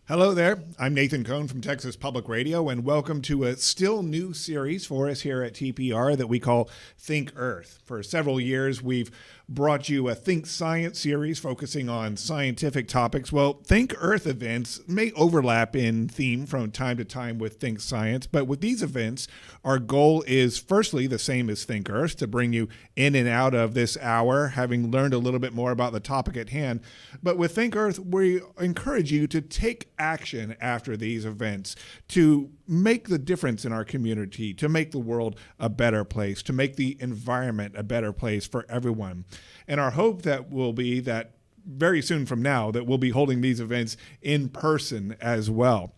Hello there. I'm Nathan Cohn from Texas Public Radio, and welcome to a still new series for us here at TPR that we call Think Earth. For several years, we've brought you a Think Science series focusing on scientific topics. Well, Think Earth events may overlap in theme from time to time with Think Science, but with these events, our goal is firstly the same as Think Earth, to bring you in and out of this hour, having learned a little bit more about the topic at hand. But with Think Earth, we encourage you to take action after these events, to make the difference in our community, to make the world a better place, to make the environment a better place for everyone. And our hope that will be that very soon from now that we'll be holding these events in person as well.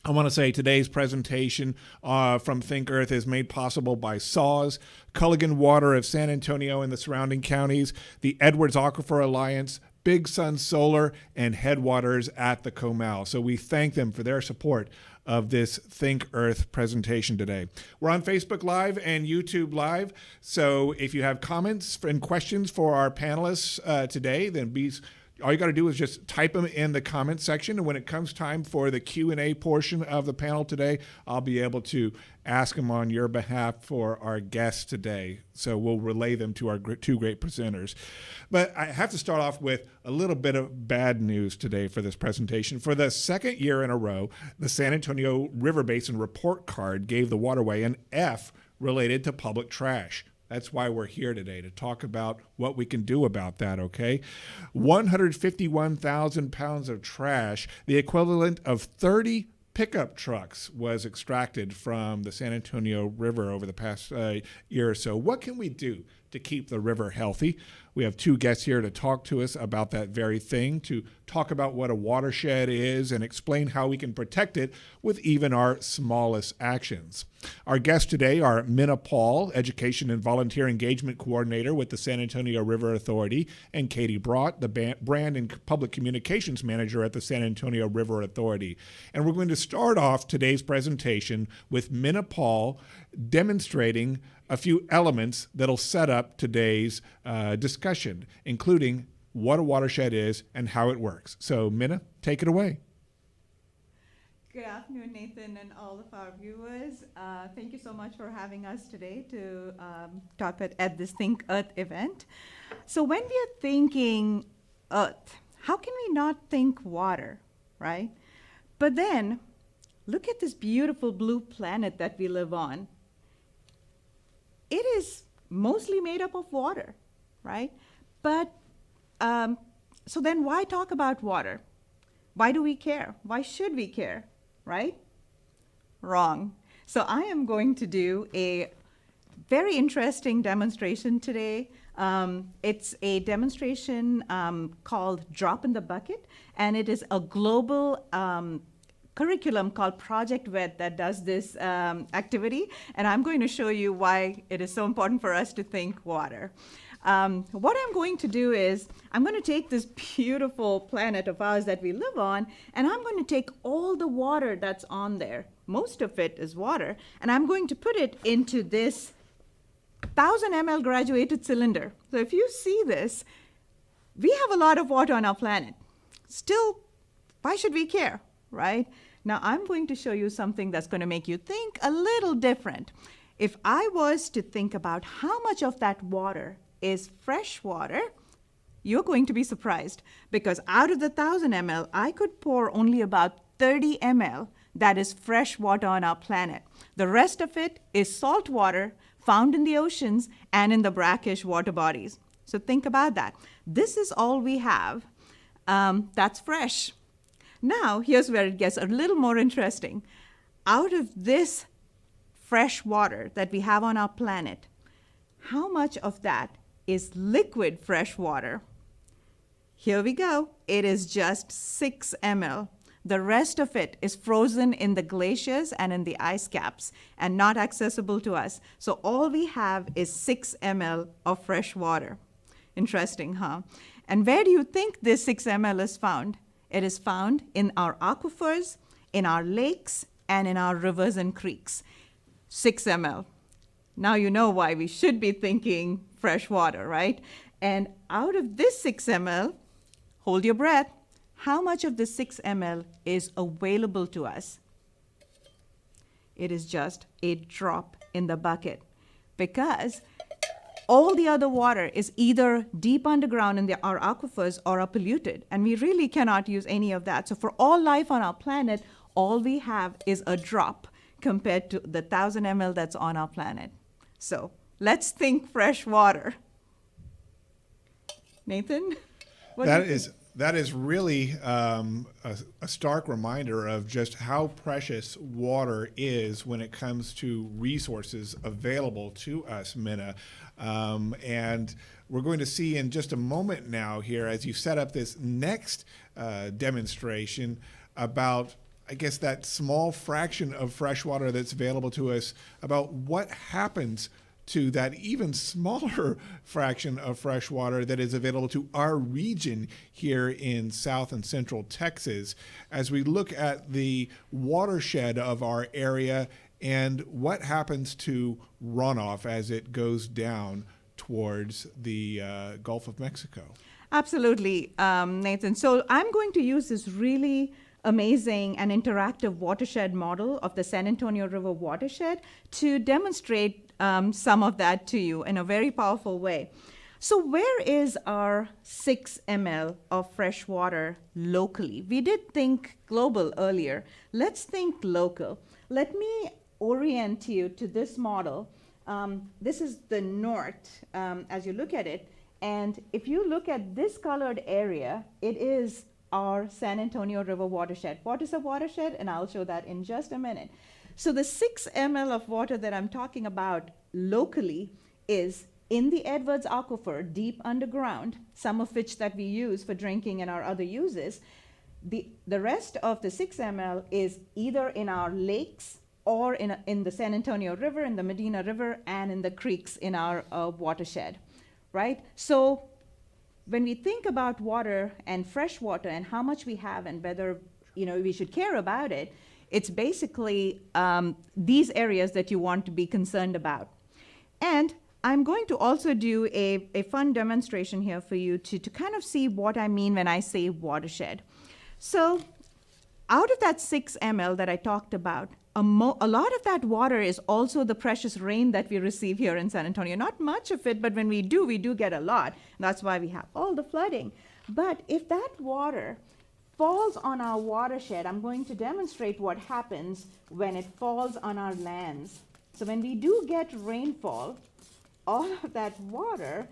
I want to say today's presentation from Think Earth is made possible by SAWS, Culligan Water of San Antonio and the surrounding counties, the Edwards Aquifer Alliance, Big Sun Solar, and Headwaters at the Comal. So we thank them for their support of this Think Earth presentation today. We're on Facebook Live and YouTube Live, so if you have comments and questions for our panelists today, then all you got to do is just type them in the comment section, and when it comes time for the Q&A portion of the panel today, I'll be able to ask them on your behalf for our guests today. So we'll relay them to our two great presenters. But I have to start off with a little bit of bad news today for this presentation. For the second year in a row, the San Antonio River Basin report card gave the waterway an F related to public trash. That's why we're here today, to talk about what we can do about that, okay? 151,000 pounds of trash, the equivalent of 30 pickup trucks, was extracted from the San Antonio River over the past year or so. What can we do to keep the river healthy? We have two guests here to talk to us about that very thing, to talk about what a watershed is and explain how we can protect it with even our smallest actions. Our guests today are Minna Paul, Education and Volunteer Engagement Coordinator with the San Antonio River Authority, and Katye Brott, the Brand and Public Communications Manager at the San Antonio River Authority. And we're going to start off today's presentation with Minna Paul demonstrating a few elements that'll set up today's discussion, including what a watershed is and how it works. So, Minna, take it away. Good afternoon, Nathan, and all of our viewers. Thank you so much for having us today to talk at this Think Earth event. So when we are thinking Earth, how can we not think water, right? But then, look at this beautiful blue planet that we live on. It is mostly made up of water, right? But, so then why talk about water? Why do we care? Why should we care, right? Wrong. So I am going to do a very interesting demonstration today. It's a demonstration called Drop in the Bucket, and it is a global curriculum called Project WET that does this activity, and I'm going to show you why it is so important for us to think water. What I'm going to do is I'm going to take this beautiful planet of ours that we live on, and I'm going to take all the water that's on there, most of it is water, and I'm going to put it into this 1,000 ml graduated cylinder. So if you see this, we have a lot of water on our planet. Still, why should we care, right? Now I'm going to show you something that's going to make you think a little different. If I was to think about how much of that water is fresh water, you're going to be surprised, because out of the 1,000 ml, I could pour only about 30 ml that is fresh water on our planet. The rest of it is salt water found in the oceans and in the brackish water bodies. So think about that. This is all we have that's fresh. Now, here's where it gets a little more interesting. Out of this fresh water that we have on our planet, how much of that is liquid fresh water? Here we go. It is just 6 ml. The rest of it is frozen in the glaciers and in the ice caps and not accessible to us. So all we have is 6 ml of fresh water. Interesting, huh? And where do you think this 6 ml is found? It is found in our aquifers, in our lakes, and in our rivers and creeks. 6 ml. Now you know why we should be thinking fresh water, right? And out of this 6 ml, hold your breath, how much of the 6 ml is available to us? It is just a drop in the bucket, because all the other water is either deep underground in our aquifers or are polluted, and we really cannot use any of that. So for all life on our planet, all we have is a drop compared to the 1,000 ml that's on our planet. So let's think fresh water. Nathan? That is really a stark reminder of just how precious water is when it comes to resources available to us, Minna. And we're going to see in just a moment now here, as you set up this next demonstration, about, I guess, that small fraction of fresh water that's available to us, about what happens to that even smaller fraction of fresh water that is available to our region here in South and Central Texas, as we look at the watershed of our area and what happens to runoff as it goes down towards the Gulf of Mexico. Absolutely, Nathan. So I'm going to use this really amazing and interactive watershed model of the San Antonio River watershed to demonstrate some of that to you in a very powerful way. So where is our 6 ml of fresh water locally? We did think global earlier. Let's think local. Let me orient you to this model. This is the north as you look at it. And if you look at this colored area, it is our San Antonio River watershed. What is a watershed? And I'll show that in just a minute. So the 6 ml of water that I'm talking about locally is in the Edwards Aquifer, deep underground, some of which that we use for drinking and our other uses. The rest of the 6 ml is either in our lakes or in the San Antonio River, in the Medina River, and in the creeks in our watershed, right? So when we think about water and fresh water and how much we have and whether we should care about it, it's basically these areas that you want to be concerned about. And I'm going to also do a fun demonstration here for you to kind of see what I mean when I say watershed. So out of that 6 ml that I talked about, a lot of that water is also the precious rain that we receive here in San Antonio. Not much of it, but when we do get a lot. That's why we have all the flooding. But if that water falls on our watershed, I'm going to demonstrate what happens when it falls on our lands. So when we do get rainfall, all of that water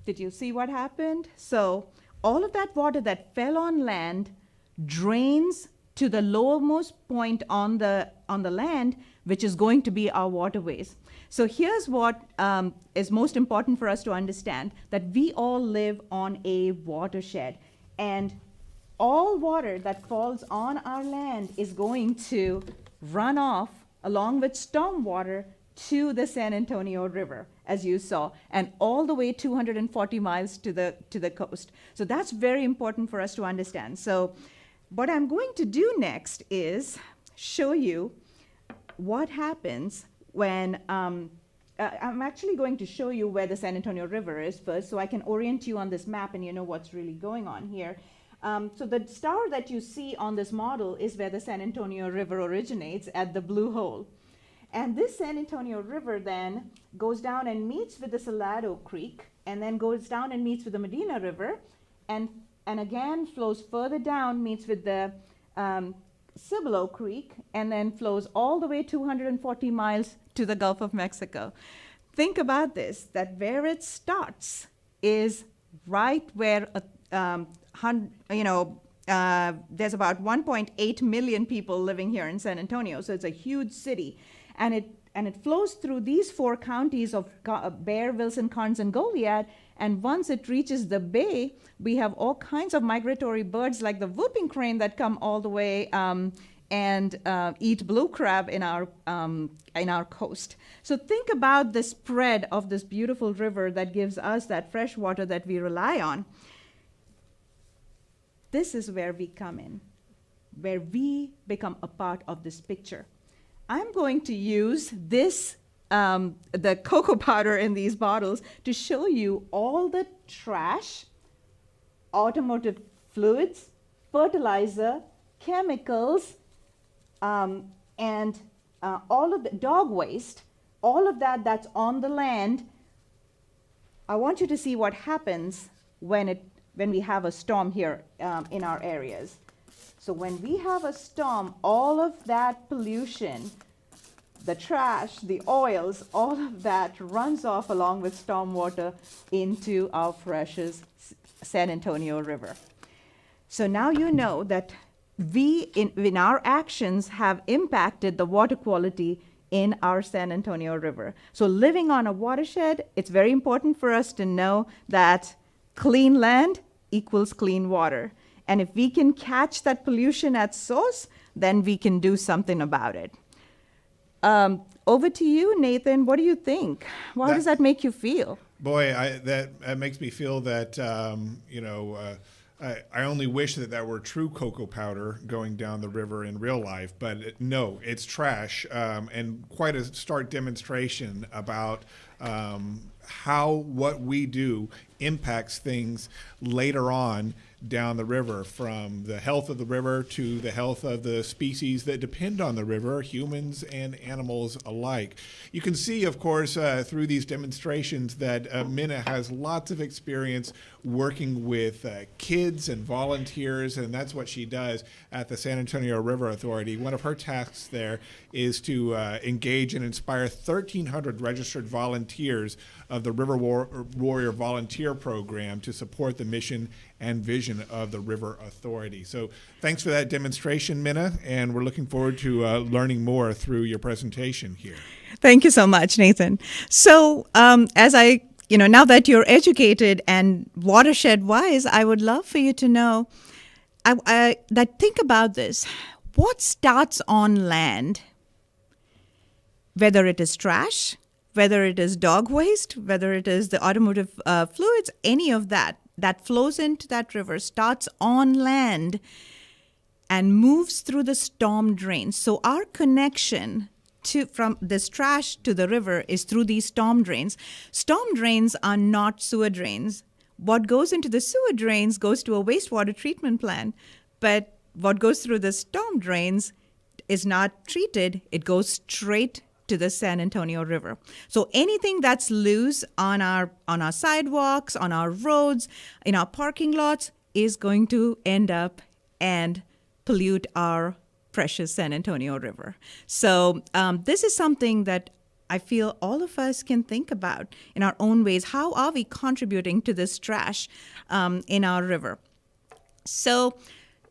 did you see what happened? So all of that water that fell on land drains to the lowermost point on the land, which is going to be our waterways. So here's what is most important for us to understand, that we all live on a watershed, and all water that falls on our land is going to run off along with storm water to the San Antonio River, as you saw, and all the way 240 miles to the coast. So that's very important for us to understand. So what I'm going to do next is show you what happens when I'm actually going to show you where the San Antonio River is first, so I can orient you on this map and you know what's really going on here. So the star that you see on this model is where the San Antonio River originates, at the blue hole. And this San Antonio River then goes down and meets with the Salado Creek, and then goes down and meets with the Medina River, and again flows further down, meets with the Cibolo Creek, and then flows all the way 240 miles to the Gulf of Mexico. Think about this, that where it starts is right where there's about 1.8 million people living here in San Antonio, so it's a huge city. And it flows through these 4 counties of Bexar, Wilson, Karnes, and Goliad. And once it reaches the bay, we have all kinds of migratory birds like the whooping crane that come all the way and eat blue crab in our coast. So think about the spread of this beautiful river that gives us that fresh water that we rely on. This is where we come in, where we become a part of this picture. I'm going to use this the cocoa powder in these bottles to show you all the trash, automotive fluids, fertilizer, chemicals, and all of the dog waste, all of that that's on the land. I want you to see what happens when we have a storm here in our areas. So when we have a storm, all of that pollution, the trash, the oils, all of that runs off along with stormwater into our precious San Antonio River. So now you know that we, in our actions, have impacted the water quality in our San Antonio River. So living on a watershed, it's very important for us to know that clean land equals clean water. And if we can catch that pollution at source, then we can do something about it. Over to you, Nathan. What do you think? How does that make you feel? Boy, that makes me feel that, I only wish that were true cocoa powder going down the river in real life, but no, it's trash, and quite a stark demonstration about how what we do impacts things later on down the river, from the health of the river to the health of the species that depend on the river, humans and animals alike. You can see, of course, through these demonstrations that Minna has lots of experience working with kids and volunteers, and that's what she does at the San Antonio River Authority. One of her tasks there is to engage and inspire 1,300 registered volunteers of the River Warrior Volunteer Program to support the mission and vision of the River Authority. So thanks for that demonstration, Minna, and we're looking forward to learning more through your presentation here. Thank you so much, Nathan. So now that you're educated and watershed-wise, I would love for you to know, think about this. What starts on land, whether it is trash, whether it is dog waste, whether it is the automotive fluids, any of that flows into that river, starts on land and moves through the storm drains. So our connection from this trash to the river is through these storm drains. Storm drains are not sewer drains. What goes into the sewer drains goes to a wastewater treatment plant, but what goes through the storm drains is not treated. It goes straight to the San Antonio River. So anything that's loose on our sidewalks, on our roads, in our parking lots is going to end up and pollute our precious San Antonio River. So this is something that I feel all of us can think about in our own ways. How are we contributing to this trash in our river? So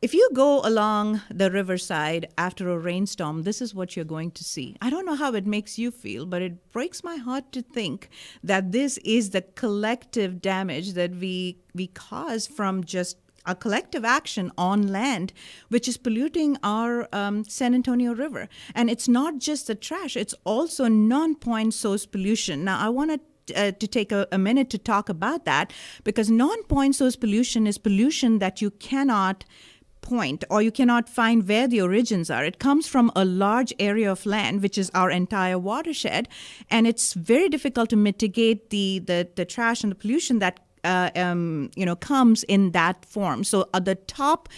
if you go along the riverside after a rainstorm, this is what you're going to see. I don't know how it makes you feel, but it breaks my heart to think that this is the collective damage that we cause from just a collective action on land, which is polluting our San Antonio River. And it's not just the trash, it's also non-point source pollution. Now, I want to take a minute to talk about that, because non-point source pollution is pollution that you cannot point or you cannot find where the origins are. It comes from a large area of land, which is our entire watershed, and it's very difficult to mitigate the trash and the pollution that comes in that form. So the top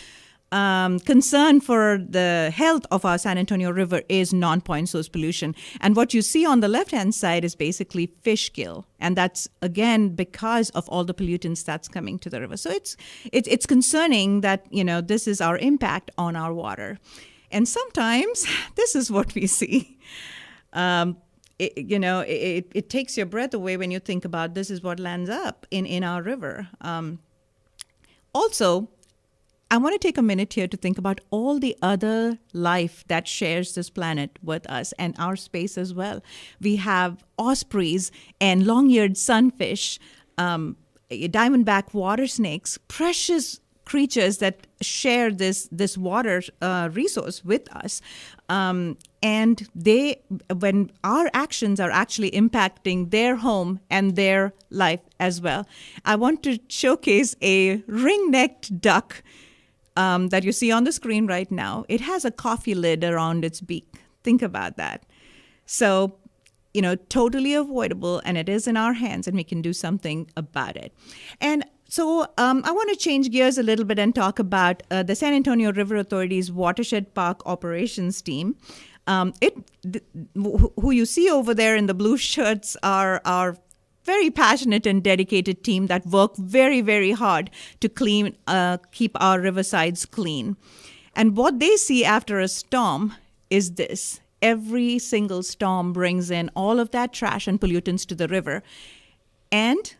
concern for the health of our San Antonio River is non-point source pollution. And what you see on the left-hand side is basically fish kill. And that's, again, because of all the pollutants that's coming to the river. So it's concerning that, this is our impact on our water. And sometimes this is what we see. It takes your breath away when you think about this is what lands up in our river. Also, I want to take a minute here to think about all the other life that shares this planet with us and our space as well. We have ospreys and long-eared sunfish, diamondback water snakes, precious creatures that share this water resource with us. And when our actions are actually impacting their home and their life as well. I want to showcase a ring-necked duck that you see on the screen right now. It has a coffee lid around its beak. Think about that. So totally avoidable, and it is in our hands, and we can do something about it. And so I want to change gears a little bit and talk about the San Antonio River Authority's Watershed Park Operations Team. Who you see over there in the blue shirts are our very passionate and dedicated team that work very, very hard to keep our riversides clean. And what they see after a storm is this. Every single storm brings in all of that trash and pollutants to the river. And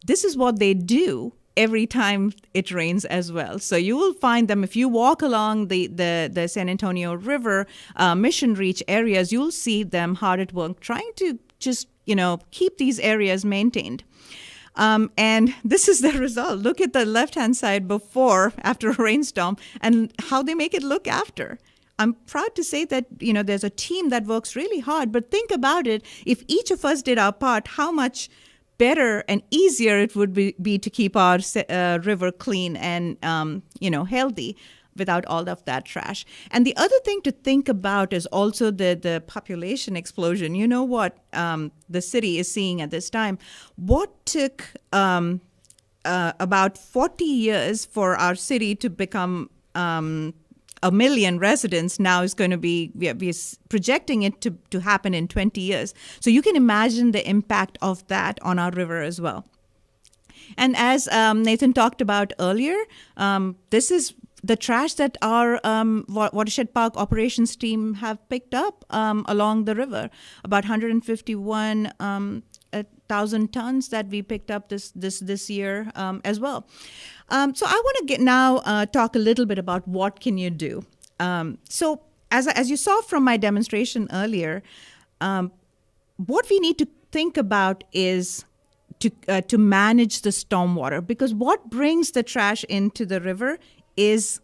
this is what they do every time it rains as well. So you will find them if you walk along the San Antonio River, Mission Reach areas, you'll see them hard at work trying to just, keep these areas maintained. And this is the result. Look at the left-hand side after a rainstorm, and how they make it look after. I'm proud to say that, there's a team that works really hard, but think about it. If each of us did our part, how much better and easier it would be to keep our river clean and, healthy without all of that trash. And the other thing to think about is also the population explosion. You know what the city is seeing at this time. What took about 40 years for our city to become 1 million residents now is going to be, we're projecting it to happen in 20 years. So you can imagine the impact of that on our river as well. And as Nathan talked about earlier, this is the trash that our Watershed Park operations team have picked up along the river. About 151,000 tons that we picked up this year as well. So I want to now talk a little bit about what can you do. So as you saw from my demonstration earlier, what we need to think about is to manage the stormwater, because what brings the trash into the river is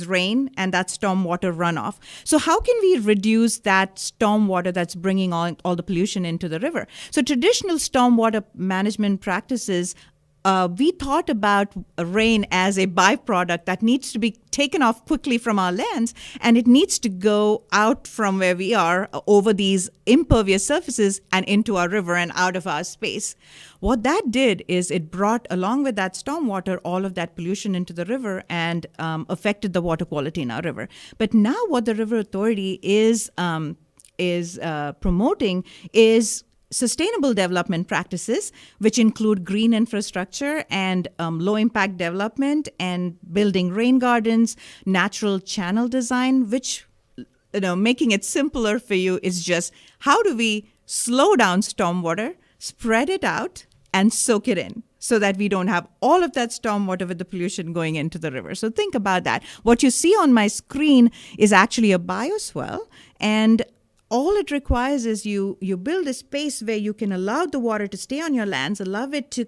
rain and that stormwater runoff. So how can we reduce that stormwater that's bringing all the pollution into the river? So traditional stormwater management practices, we thought about rain as a byproduct that needs to be taken off quickly from our lands, and it needs to go out from where we are over these impervious surfaces and into our river and out of our space. What that did is it brought along with that stormwater all of that pollution into the river and affected the water quality in our river. But now what the River Authority is promoting is sustainable development practices, which include green infrastructure and low-impact development and building rain gardens, natural channel design, which, making it simpler for you is just how do we slow down stormwater, spread it out, and soak it in so that we don't have all of that stormwater with the pollution going into the river. So think about that. What you see on my screen is actually a bioswale, and all it requires is you build a space where you can allow the water to stay on your lands, allow it to,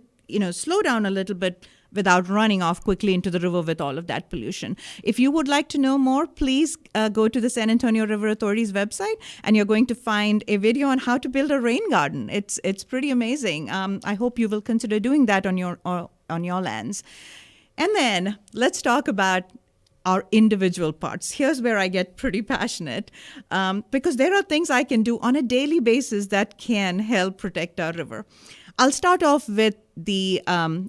slow down a little bit without running off quickly into the river with all of that pollution. If you would like to know more, please go to the San Antonio River Authority's website, and you're going to find a video on how to build a rain garden. It's pretty amazing. I hope you will consider doing that on your lands. And then let's talk about our individual parts. Here's where I get pretty passionate, because there are things I can do on a daily basis that can help protect our river. I'll start off with the slowing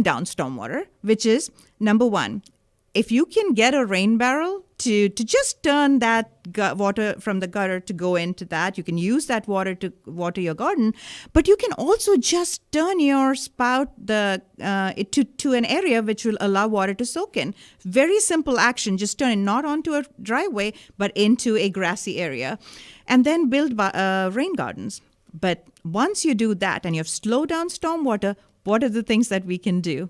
down stormwater, which is number one. If you can get a rain barrel to just turn that water from the gutter to go into that, you can use that water to water your garden, but you can also just turn your spout to an area which will allow water to soak in. Very simple action, just turn it not onto a driveway, but into a grassy area, and then build rain gardens. But once you do that and you've slowed down stormwater, what are the things that we can do?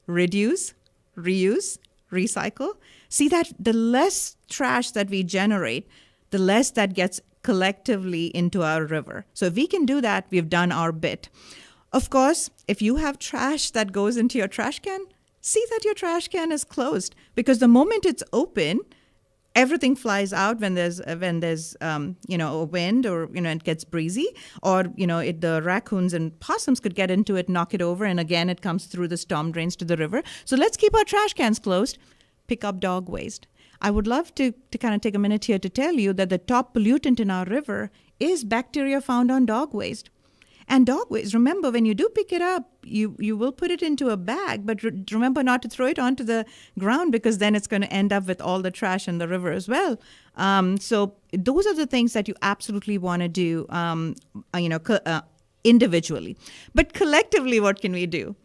Reduce, reuse, recycle. See that the less trash that we generate, the less that gets collectively into our river. So if we can do that, we've done our bit. Of course, if you have trash that goes into your trash can, see that your trash can is closed, because the moment it's open, everything flies out when there's a wind, or it gets breezy, or the raccoons and possums could get into it, knock it over, and again it comes through the storm drains to the river. So let's keep our trash cans closed. Pick up dog waste. I would love to kind of take a minute here to tell you that the top pollutant in our river is bacteria found on dog waste. And dog waste, remember, when you do pick it up, you will put it into a bag, but remember not to throw it onto the ground, because then it's going to end up with all the trash in the river as well. So those are the things that you absolutely want to do, individually. But collectively, what can we do?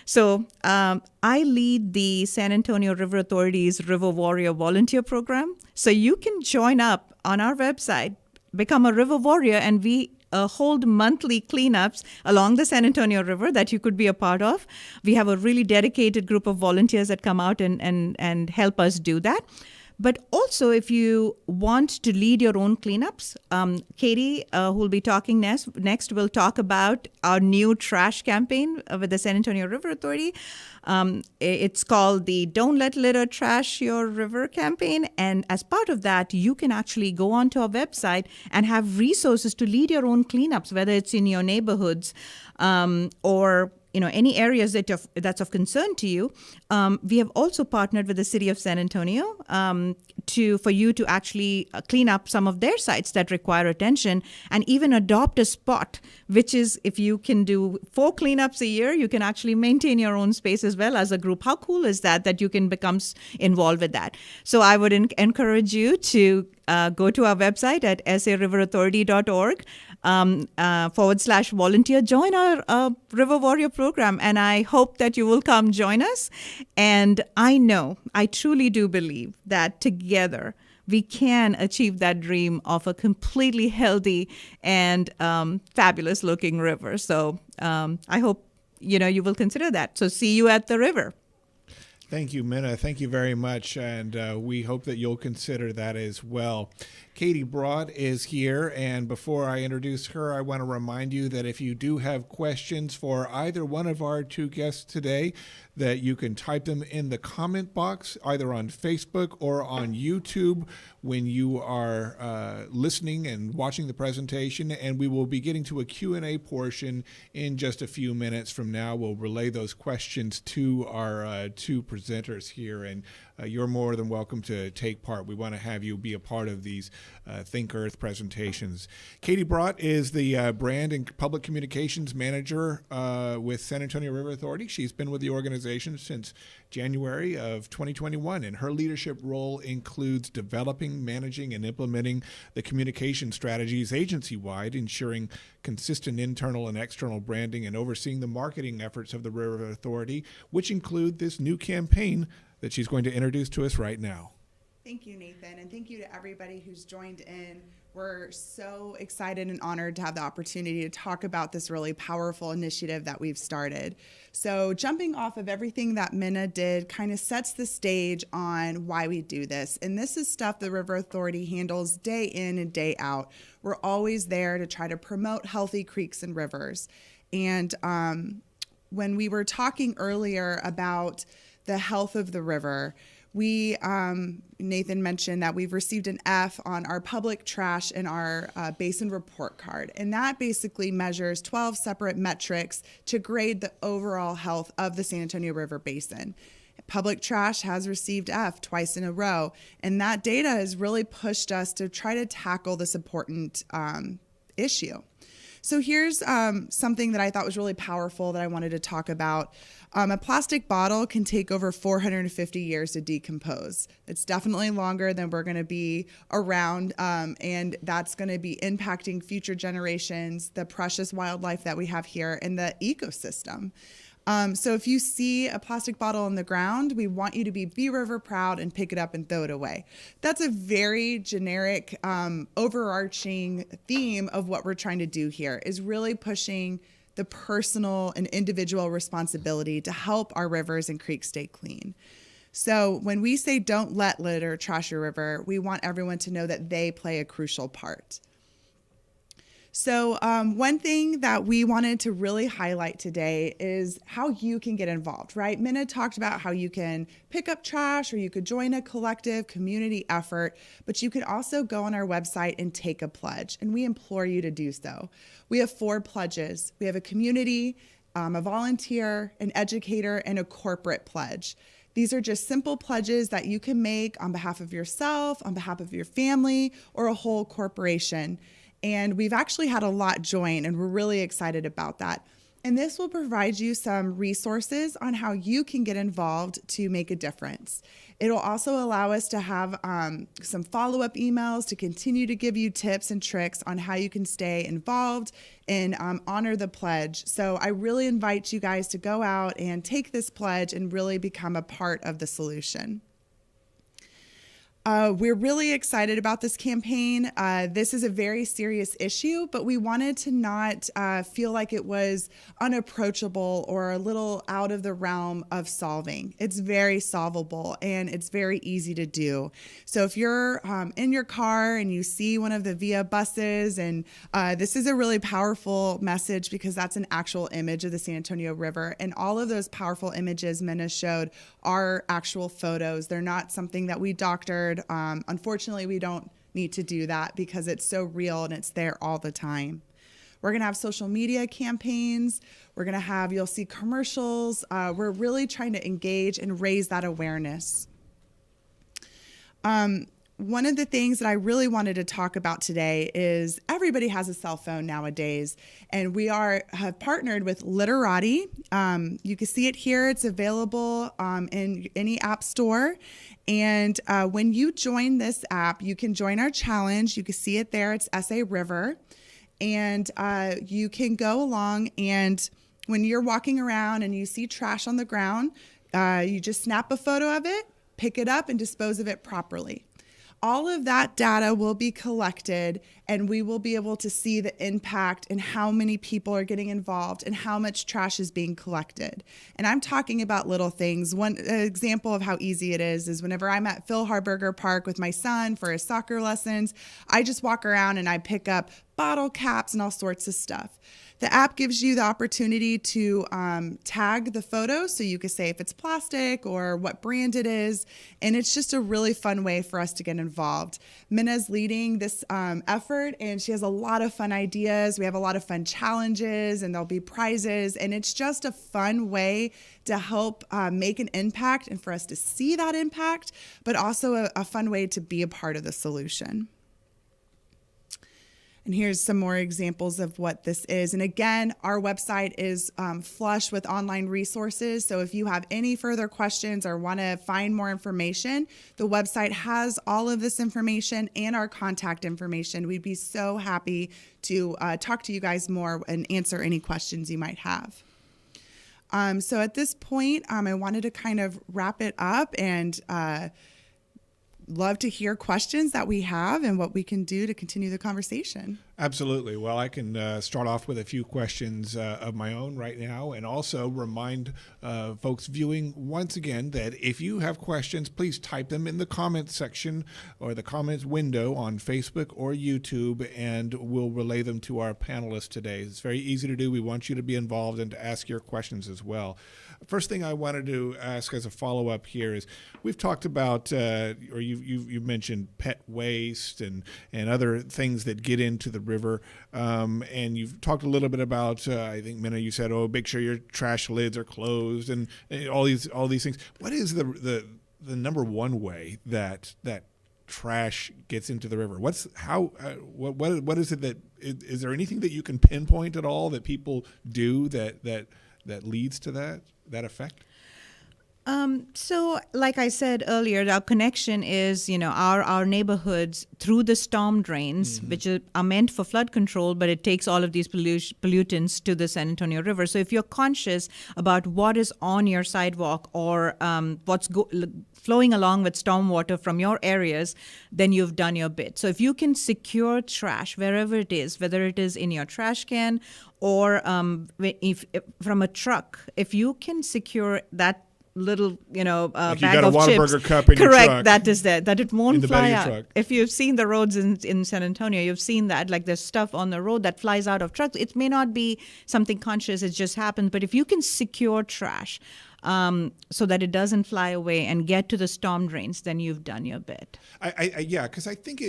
So I lead the San Antonio River Authority's River Warrior Volunteer Program. So you can join up on our website, become a River Warrior, and we hold monthly cleanups along the San Antonio River that you could be a part of. We have a really dedicated group of volunteers that come out and help us do that. But also, if you want to lead your own cleanups, Katie, who will be talking next, will talk about our new trash campaign with the San Antonio River Authority. It's called the Don't Let Litter Trash Your River campaign. And as part of that, you can actually go onto our website and have resources to lead your own cleanups, whether it's in your neighborhoods or any areas that's of concern to you. We have also partnered with the city of San Antonio for you to actually clean up some of their sites that require attention, and even adopt a spot, which is, if you can do 4 cleanups a year, you can actually maintain your own space as well as a group. How cool is that you can become involved with that? So I would encourage you to go to our website at sariverauthority.org /volunteer, join our River Warrior program, and I hope that you will come join us. And I truly do believe that together we can achieve that dream of a completely healthy and fabulous looking river. So I hope you will consider that. So see you at the river. Thank you, Minna. Thank you very much. And we hope that you'll consider that as well. Katie Broad is here. And before I introduce her, I want to remind you that if you do have questions for either one of our 2 guests today, that you can type them in the comment box, either on Facebook or on YouTube when you are listening and watching the presentation. And we will be getting to a Q&A portion in just a few minutes from now. We'll relay those questions to our 2 presenters here, and you're more than welcome to take part. We want to have you be a part of these Think Earth presentations. Katie Broad is the Brand and Public Communications Manager with San Antonio River Authority. She's been with the organization since January of 2021, and her leadership role includes developing, managing, and implementing the communication strategies agency-wide, ensuring consistent internal and external branding, and overseeing the marketing efforts of the River Authority, which include this new campaign that she's going to introduce to us right now. Thank you, Nathan, and thank you to everybody who's joined in. We're so excited and honored to have the opportunity to talk about this really powerful initiative that we've started. So jumping off of everything that Minna did kind of sets the stage on why we do this. And this is stuff the River Authority handles day in and day out. We're always there to try to promote healthy creeks and rivers. And when we were talking earlier about the health of the river, Nathan mentioned that we've received an F on our public trash and our Basin report card. And that basically measures 12 separate metrics to grade the overall health of the San Antonio River Basin. Public trash has received F twice in a row. And that data has really pushed us to try to tackle this important issue. So here's something that I thought was really powerful that I wanted to talk about. A plastic bottle can take over 450 years to decompose. It's definitely longer than we're going to be around, and that's going to be impacting future generations, the precious wildlife that we have here, and the ecosystem. So if you see a plastic bottle on the ground, we want you to be river proud and pick it up and throw it away. That's a very generic, overarching theme of what we're trying to do here, is really pushing the personal and individual responsibility to help our rivers and creeks stay clean. So when we say don't let litter trash your river, we want everyone to know that they play a crucial part. So one thing that we wanted to really highlight today is how you can get involved, right? Minna talked about how you can pick up trash, or you could join a collective community effort, but you could also go on our website and take a pledge, and we implore you to do so. We have 4 pledges. We have a community, a volunteer, an educator, and a corporate pledge. These are just simple pledges that you can make on behalf of yourself, on behalf of your family, or a whole corporation. And we've actually had a lot join, and we're really excited about that. And this will provide you some resources on how you can get involved to make a difference. It'll also allow us to have some follow-up emails to continue to give you tips and tricks on how you can stay involved and honor the pledge. So I really invite you guys to go out and take this pledge and really become a part of the solution. We're really excited about this campaign. This is a very serious issue, but we wanted to not feel like it was unapproachable or a little out of the realm of solving. It's very solvable and it's very easy to do. So if you're in your car and you see one of the VIA buses, and this is a really powerful message because that's an actual image of the San Antonio River, and all of those powerful images Minna showed are actual photos. They're not something that we doctored. Unfortunately, we don't need to do that because it's so real and it's there all the time. We're going to have social media campaigns. We're going to have, you'll see commercials. We're really trying to engage and raise that awareness. One of the things that I really wanted to talk about today is everybody has a cell phone nowadays, and we have partnered with Litterati. You can see it here. It's available in any app store. And when you join this app, you can join our challenge. You can see it there. It's SA River. And you can go along, and when you're walking around and you see trash on the ground, you just snap a photo of it, pick it up, and dispose of it properly. All of that data will be collected, and we will be able to see the impact and how many people are getting involved and how much trash is being collected. And I'm talking about little things. One example of how easy it is whenever I'm at Phil Harburger Park with my son for his soccer lessons, I just walk around and I pick up bottle caps and all sorts of stuff. The app gives you the opportunity to tag the photo, so you can say if it's plastic or what brand it is, and it's just a really fun way for us to get involved. Minna's leading this effort, and she has a lot of fun ideas. We have a lot of fun challenges, and there'll be prizes, and it's just a fun way to help make an impact and for us to see that impact, but also a fun way to be a part of the solution. And here's some more examples of what this is. And again, our website is flush with online resources. So if you have any further questions or want to find more information, the website has all of this information and our contact information. We'd be so happy to talk to you guys more and answer any questions you might have. So at this point, I wanted to kind of wrap it up and love to hear questions that we have and what we can do to continue the conversation. Absolutely. Well, I can start off with a few questions of my own right now, and also remind folks viewing once again that if you have questions, please type them in the comments section or the comments window on Facebook or YouTube, and we'll relay them to our panelists today. It's very easy to do. We want you to be involved and to ask your questions as well. First thing I wanted to ask as a follow-up here is we've talked about, or you've mentioned pet waste and other things that get into the river, and you've talked a little bit about, I think, Minna, you said, make sure your trash lids are closed and all these things. What is the number one way that trash gets into the river? What is it that is there anything that you can pinpoint at all that people do that leads to that effect? So like I said earlier, our connection is, our neighborhoods through the storm drains, which are meant for flood control, but it takes all of these pollutants to the San Antonio River. So if you're conscious about what is on your sidewalk or what's flowing along with stormwater from your areas, then you've done your bit. So if you can secure trash wherever it is, whether it is in your trash can or if from a truck, if you can secure that little, like bag you got of a chips. Whataburger cup in your Correct, truck. that is there. That it won't fly out. Truck. If you've seen the roads in San Antonio, you've seen that. Like there's stuff on the road that flies out of trucks. It may not be something conscious, it just happens. But if you can secure trash so that it doesn't fly away and get to the storm drains, then you've done your bit. Yeah, because I think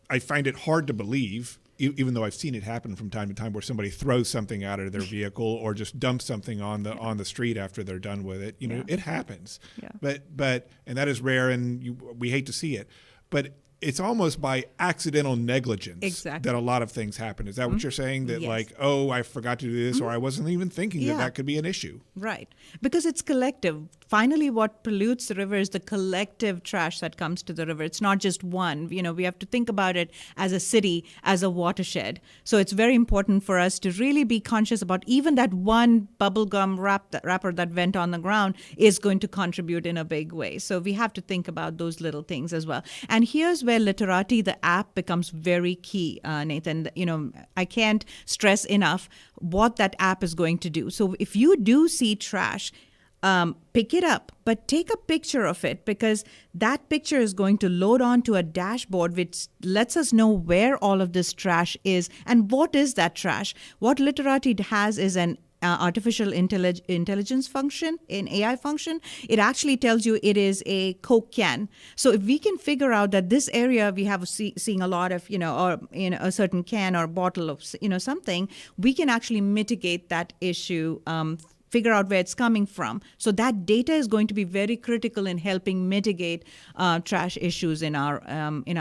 I find it hard to believe, even though I've seen it happen from time to time, where somebody throws something out of their vehicle or just dumps something on the street after they're done with it. It happens. Yeah. But and that is rare, and we hate to see it. But it's almost by accidental negligence Exactly. that a lot of things happen. Is that what you're saying? That Yes. like, oh, I forgot to do this, or I wasn't even thinking that Yeah. that could be an issue. Right. Because it's collective. Finally, what pollutes the river is the collective trash that comes to the river. It's not just one. We have to think about it as a city, as a watershed. So it's very important for us to really be conscious about even that one bubblegum wrapper that went on the ground is going to contribute in a big way. So we have to think about those little things as well. And here's where Litterati, the app, becomes very key, Nathan. I can't stress enough what that app is going to do. So if you do see trash, pick it up, but take a picture of it, because that picture is going to load onto a dashboard which lets us know where all of this trash is and what is that trash. What Litterati has is an artificial intelligence function, an AI function. It actually tells you it is a Coke can. So if we can figure out that this area we have seeing a lot of, or a certain can or bottle of, something, we can actually mitigate that issue, figure out where it's coming from. So that data is going to be very critical in helping mitigate trash issues in our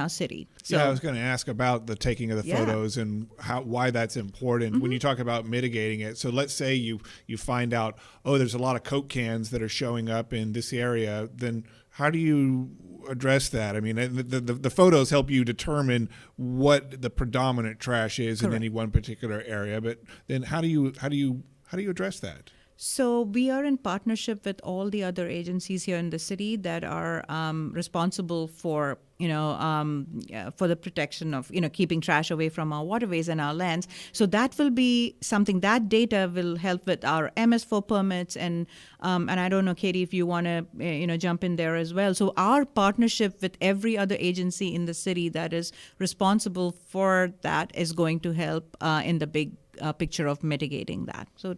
city. So, I was going to ask about the taking of the photos and why that's important when you talk about mitigating it. So let's say you find out, oh, there's a lot of Coke cans that are showing up in this area. Then how do you address that? I mean, the photos help you determine what the predominant trash is in any one particular area. But then how do you address that? So we are in partnership with all the other agencies here in the city that are responsible for, for the protection of, keeping trash away from our waterways and our lands. So that will be something, that data will help with our MS4 permits. And I don't know, Katie, if you want to, jump in there as well. So our partnership with every other agency in the city that is responsible for that is going to help in the big picture of mitigating that. So,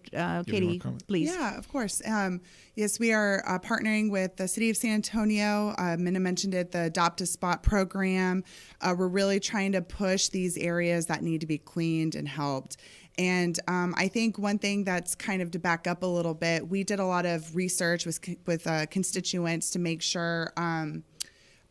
Katie, please. Yeah, of course. Yes, we are partnering with the City of San Antonio. Minna mentioned it, the Adopt a Spot program. We're really trying to push these areas that need to be cleaned and helped. And I think one thing that's kind of to back up a little bit, we did a lot of research with constituents to make sure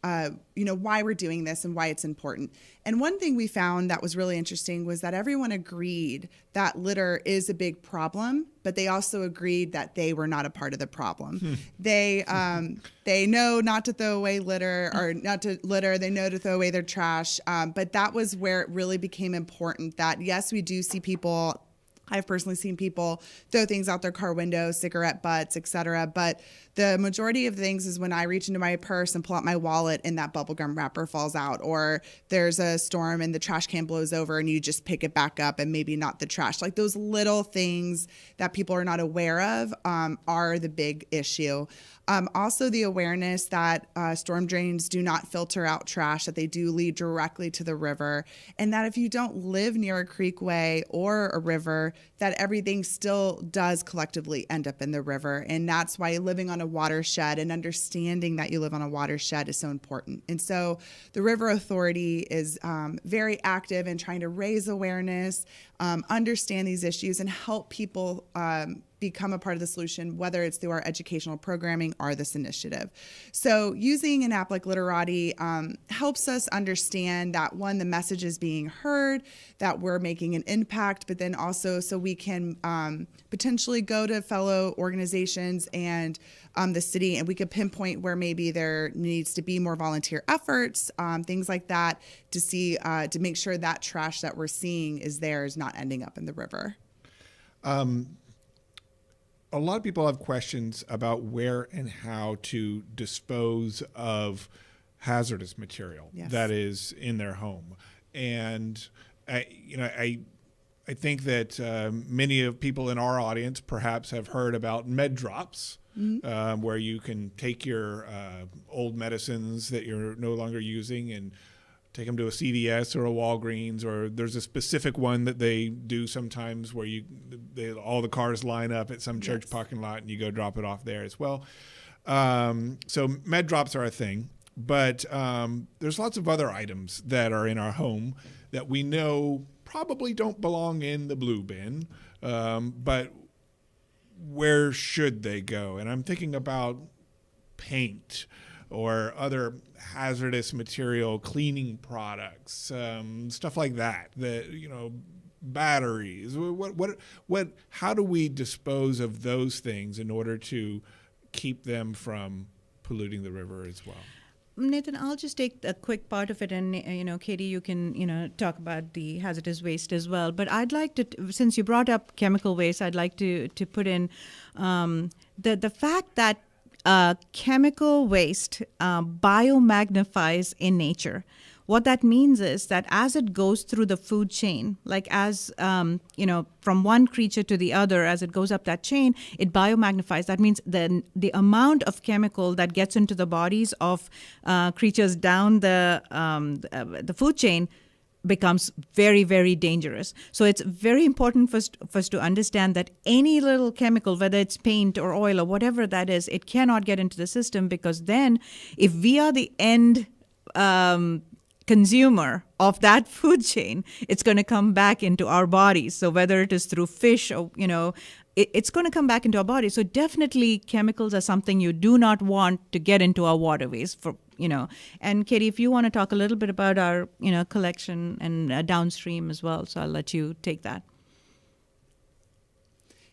why we're doing this and why it's important. And one thing we found that was really interesting was that everyone agreed that litter is a big problem, but they also agreed that they were not a part of the problem. They know not to throw away litter or not to litter. They know to throw away their trash. But that was where it really became important that, yes, we do see people. I've personally seen people throw things out their car windows, cigarette butts, etc. But the majority of things is when I reach into my purse and pull out my wallet and that bubblegum wrapper falls out, or there's a storm and the trash can blows over and you just pick it back up and maybe not the trash. Like those little things that people are not aware of are the big issue. Also, the awareness that storm drains do not filter out trash, that they do lead directly to the river, and that if you don't live near a creekway or a river, that everything still does collectively end up in the river. And that's why living on a watershed and understanding that you live on a watershed is so important. And so the River Authority is very active in trying to raise awareness, understand these issues, and help people become a part of the solution, whether it's through our educational programming or this initiative. So using an app like Litterati helps us understand that, one, the message is being heard, that we're making an impact, but then also so we can potentially go to fellow organizations and the city, and we could pinpoint where maybe there needs to be more volunteer efforts, things like that, to see, to make sure that trash that we're seeing is not ending up in the river. A lot of people have questions about where and how to dispose of hazardous material that is in their home. And I think that many of people in our audience perhaps have heard about med drops, where you can take your old medicines that you're no longer using and take them to a CVS or a Walgreens, or there's a specific one that they do sometimes where all the cars line up at some church parking lot and you go drop it off there as well. So med drops are a thing, but there's lots of other items that are in our home that we know probably don't belong in the blue bin, but where should they go? And I'm thinking about paint. or other hazardous material cleaning products, stuff like that, batteries. How do we dispose of those things in order to keep them from polluting the river as well? Nathan, I'll just take a quick part of it, and Katye, you can talk about the hazardous waste as well. But I'd like to, since you brought up chemical waste, I'd like to put in the fact that chemical waste biomagnifies in nature. What that means is that as it goes through the food chain, like as, from one creature to the other, as it goes up that chain, it biomagnifies. That means then the amount of chemical that gets into the bodies of creatures down the food chain becomes very, very dangerous. So it's very important for us to understand that any little chemical, whether it's paint or oil or whatever that is, it cannot get into the system, because then if we are the end consumer of that food chain, it's going to come back into our bodies. So whether it is through fish or, it's going to come back into our bodies. So definitely chemicals are something you do not want to get into our waterways And Katye, if you want to talk a little bit about our, collection and downstream as well. So I'll let you take that.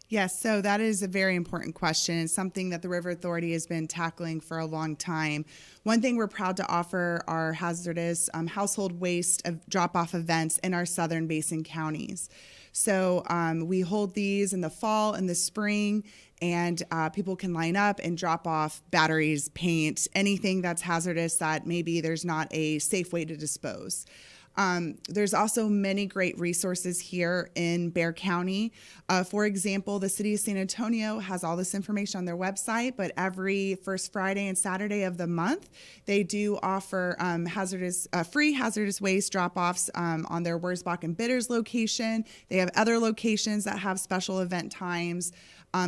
Yes, so that is a very important question. It's something that the River Authority has been tackling for a long time. One thing we're proud to offer are hazardous household waste drop-off events in our southern basin counties. So we hold these in the fall and the spring, and people can line up and drop off batteries, paint, anything that's hazardous that maybe there's not a safe way to dispose. There's also many great resources here in Bexar County. For example, the city of San Antonio has all this information on their website, but every first Friday and Saturday of the month, they do offer free hazardous waste drop-offs on their Wurzbach and Bitters location. They have other locations that have special event times.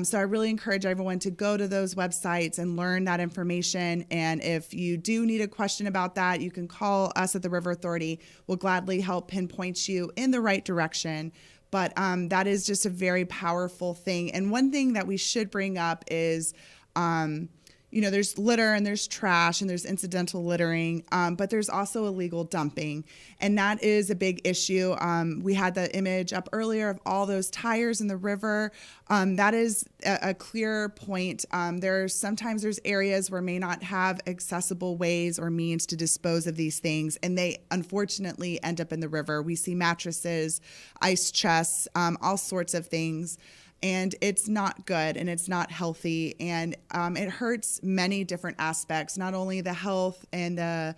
So I really encourage everyone to go to those websites and learn that information. And if you do need a question about that, you can call us at the River Authority. We'll gladly help pinpoint you in the right direction. But that is just a very powerful thing. And one thing that we should bring up is, there's litter and there's trash and there's incidental littering, but there's also illegal dumping. And that is a big issue. We had the image up earlier of all those tires in the river. That is a clear point. Sometimes there's areas where may not have accessible ways or means to dispose of these things, and they unfortunately end up in the river. We see mattresses, ice chests, all sorts of things. And it's not good and it's not healthy, and it hurts many different aspects, not only the health and the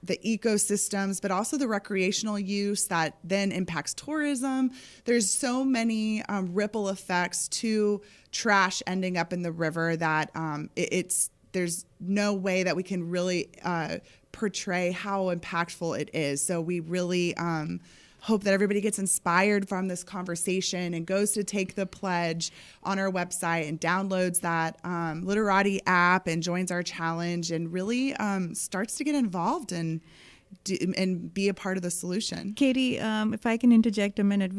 ecosystems, but also the recreational use that then impacts tourism. There's so many ripple effects to trash ending up in the river that there's no way that we can really portray how impactful it is. So we really hope that everybody gets inspired from this conversation and goes to take the pledge on our website and downloads that Litterati app and joins our challenge and really starts to get involved and be a part of the solution. Katye, if I can interject a minute,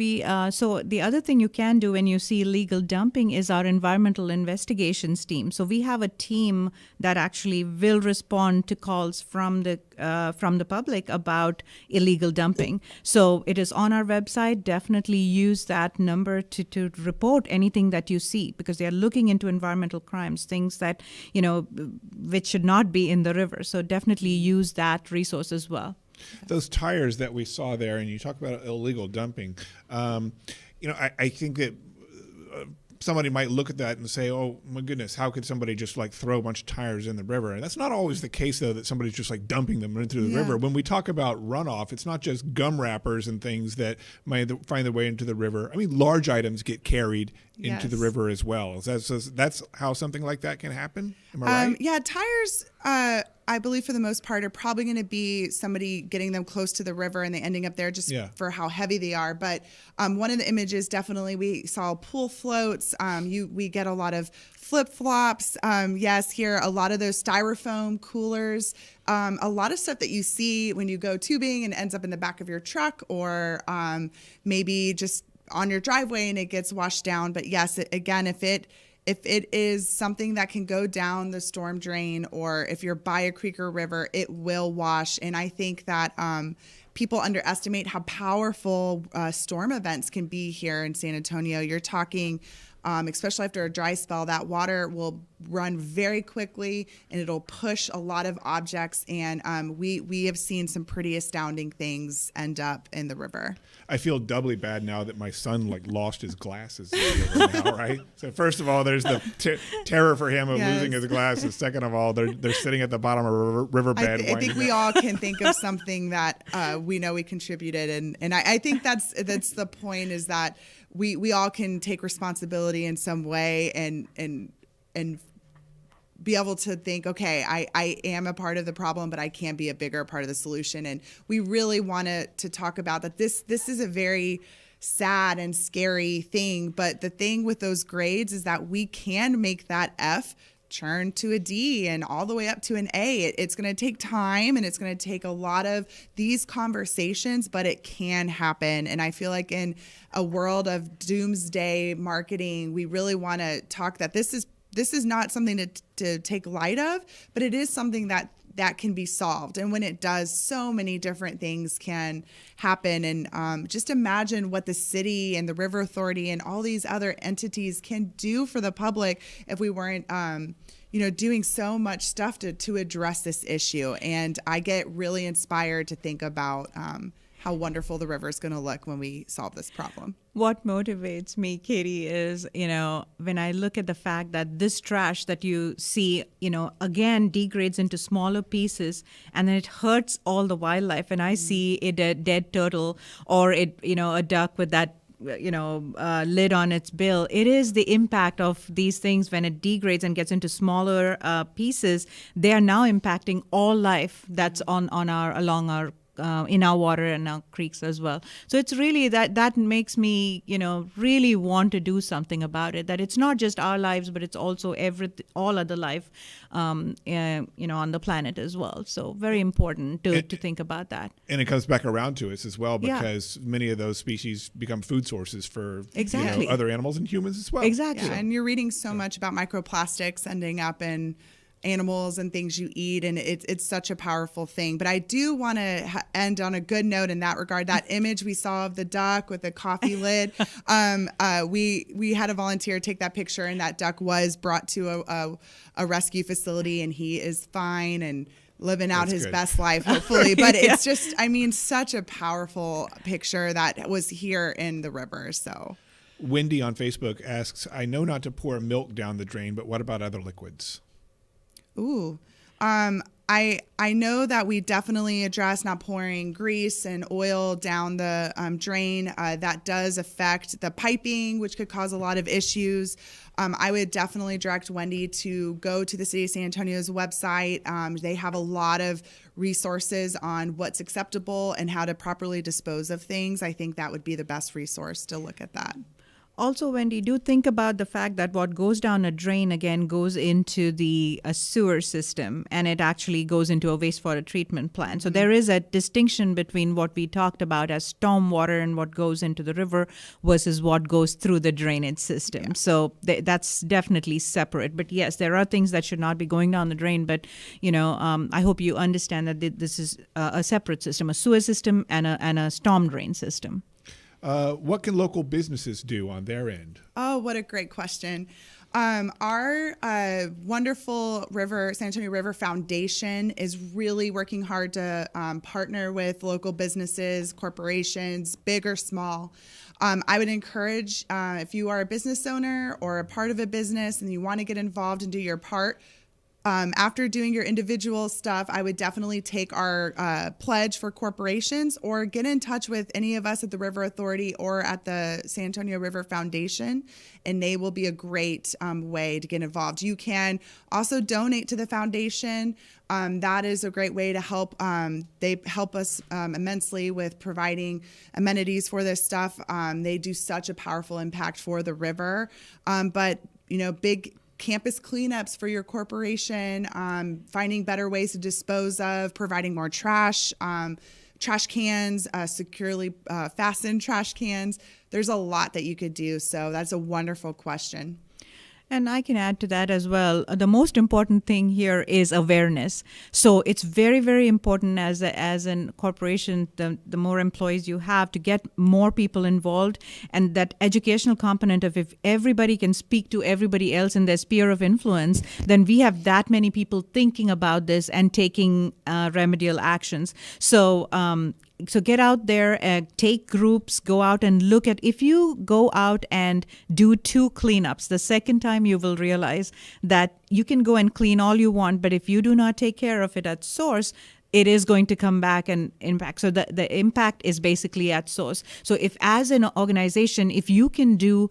so the other thing you can do when you see illegal dumping is our environmental investigations team. So we have a team that actually will respond to calls from the public about illegal dumping. So it is on our website. Definitely use that number to report anything that you see, because they are looking into environmental crimes, things that which should not be in the river. So definitely use that resource as well. Those tires that we saw there, and you talk about illegal dumping, I think that somebody might look at that and say, oh, my goodness, how could somebody just throw a bunch of tires in the river? And that's not always the case, though, that somebody's just dumping them into the river. When we talk about runoff, it's not just gum wrappers and things that might find their way into the river. I mean, large items get carried into the river as well. That's how something like that can happen? Am I right? Yeah, tires, I believe for the most part, are probably going to be somebody getting them close to the river and they ending up there just for how heavy they are. But one of the images, definitely, we saw pool floats. We get a lot of flip-flops. Here, a lot of those styrofoam coolers. A lot of stuff that you see when you go tubing and ends up in the back of your truck, or maybe just on your driveway and it gets washed down. But yes, again, if if it is something that can go down the storm drain, or if you're by a creek or river, it will wash. And I think that people underestimate how powerful storm events can be here in San Antonio. You're talking, especially after a dry spell, that water will run very quickly and it'll push a lot of objects. And we have seen some pretty astounding things end up in the river. I feel doubly bad now that my son lost his glasses now, right? So first of all, there's the terror for him of losing his glasses. Second of all, they're sitting at the bottom of a riverbed. I think we all can think of something that we know we contributed, and I think that's the point, is that we all can take responsibility in some way and be able to think, okay, I am a part of the problem, but I can be a bigger part of the solution. And we really want to talk about that. This is a very sad and scary thing, but the thing with those grades is that we can make that F turn to a D and all the way up to an A. It's going to take time, and it's going to take a lot of these conversations, but it can happen. And I feel like in a world of doomsday marketing, we really want to talk that this is not something to take light of, but it is something that can be solved. And when it does, so many different things can happen. And just imagine what the city and the River Authority and all these other entities can do for the public if we weren't doing so much stuff to address this issue. And I get really inspired to think about how wonderful the river is going to look when we solve this problem. What motivates me, Katie, is, when I look at the fact that this trash that you see, again, degrades into smaller pieces, and then it hurts all the wildlife. And I see a dead turtle, or a duck with that lid on its bill. It is the impact of these things when it degrades and gets into smaller pieces. They are now impacting all life that's along our in our water and our creeks as well. So it's really that makes me, really want to do something about it. That it's not just our lives, but it's also all other life, on the planet as well. So very important to think about that. And it comes back around to us as well, because many of those species become food sources for other animals and humans as well. Exactly. Yeah, and you're reading so much about microplastics ending up in animals and things you eat, and it's such a powerful thing. But I do want to end on a good note in that regard. That image we saw of the duck with the coffee lid, we had a volunteer take that picture, and that duck was brought to a rescue facility, and he is fine and living out his best life, hopefully. But it's just, such a powerful picture that was here in the river. So Wendy on Facebook asks, I know not to pour milk down the drain, but what about other liquids? Ooh, I know that we definitely address not pouring grease and oil down the drain. That does affect the piping, which could cause a lot of issues. I would definitely direct Wendy to go to the City of San Antonio's website. They have a lot of resources on what's acceptable and how to properly dispose of things. I think that would be the best resource to look at that. Also, Wendy, do think about the fact that what goes down a drain, again, goes into a sewer system, and it actually goes into a wastewater treatment plant. So there is a distinction between what we talked about as storm water and what goes into the river versus what goes through the drainage system. Yeah. So that's definitely separate. But yes, there are things that should not be going down the drain. But, I hope you understand that this is a separate system, a sewer system and a storm drain system. What can local businesses do on their end? Oh, what a great question. Our wonderful San Antonio River Foundation is really working hard to partner with local businesses, corporations, big or small. I would encourage, if you are a business owner or a part of a business and you want to get involved and do your part, after doing your individual stuff, I would definitely take our pledge for corporations, or get in touch with any of us at the River Authority or at the San Antonio River Foundation, and they will be a great way to get involved. You can also donate to the foundation. That is a great way to help. They help us immensely with providing amenities for this stuff. They do such a powerful impact for the river. But, big campus cleanups for your corporation, finding better ways to dispose of, providing more trash cans, securely fastened trash cans. There's a lot that you could do. So that's a wonderful question. And I can add to that as well. The most important thing here is awareness. So it's very, very important as an corporation, the more employees you have, to get more people involved, and that educational component of if everybody can speak to everybody else in their sphere of influence, then we have that many people thinking about this and taking remedial actions. So get out there, take groups, go out and look at, if you go out and do 2 cleanups, the second time you will realize that you can go and clean all you want, but if you do not take care of it at source, it is going to come back and impact. So the impact is basically at source. So if as an organization, if you can do,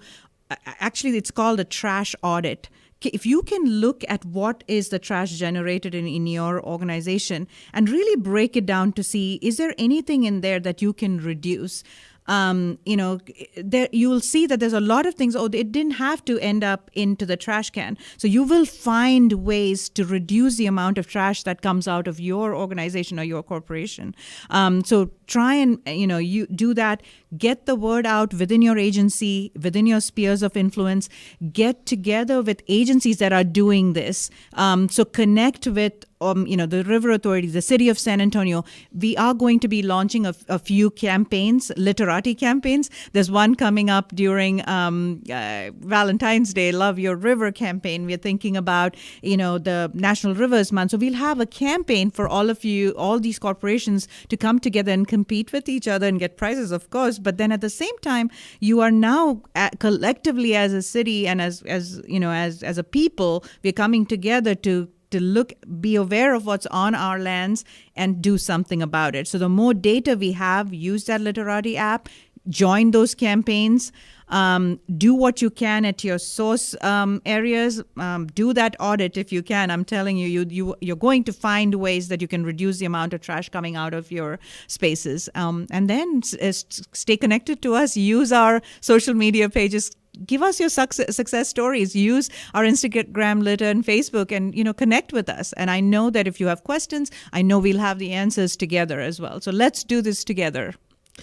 actually it's called a trash audit. If you can look at what is the trash generated in your organization and really break it down to see, is there anything in there that you can reduce? There you will see that there's a lot of things. Oh, it didn't have to end up into the trash can. So you will find ways to reduce the amount of trash that comes out of your organization or your corporation. So try and you do that. Get the word out within your agency, within your spheres of influence. Get together with agencies that are doing this. So connect with the River Authority, the City of San Antonio. We are going to be launching a few campaigns, Litterati campaigns. There's one coming up during Valentine's Day, Love Your River campaign. We're thinking about, the National Rivers Month. So we'll have a campaign for all of you, all these corporations to come together and compete with each other and get prizes, of course. But then at the same time, you are now collectively as a city and as a people, we're coming together to look, be aware of what's on our lands and do something about it. So the more data we have, use that Litterati app, join those campaigns, do what you can at your source areas, do that audit if you can. I'm telling you, you're going to find ways that you can reduce the amount of trash coming out of your spaces. And then stay connected to us, use our social media pages. Give us your success stories. Use our Instagram, Litter, and Facebook, and connect with us. And I know that if you have questions, I know we'll have the answers together as well. So let's do this together.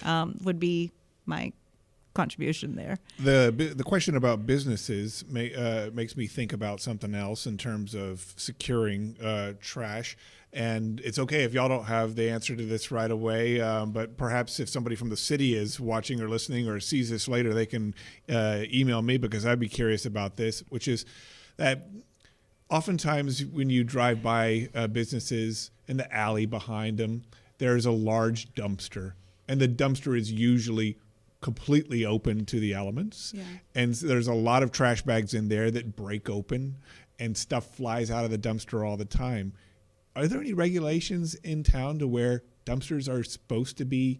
Would be my contribution there. The question about businesses makes me think about something else in terms of securing trash. And it's okay if y'all don't have the answer to this right away, but perhaps if somebody from the city is watching or listening or sees this later, they can email me, because I'd be curious about this, which is that oftentimes when you drive by businesses, in the alley behind them, there's a large dumpster, and the dumpster is usually completely open to the elements. Yeah. And there's a lot of trash bags in there that break open and stuff flies out of the dumpster all the time. Are there any regulations in town to where dumpsters are supposed to be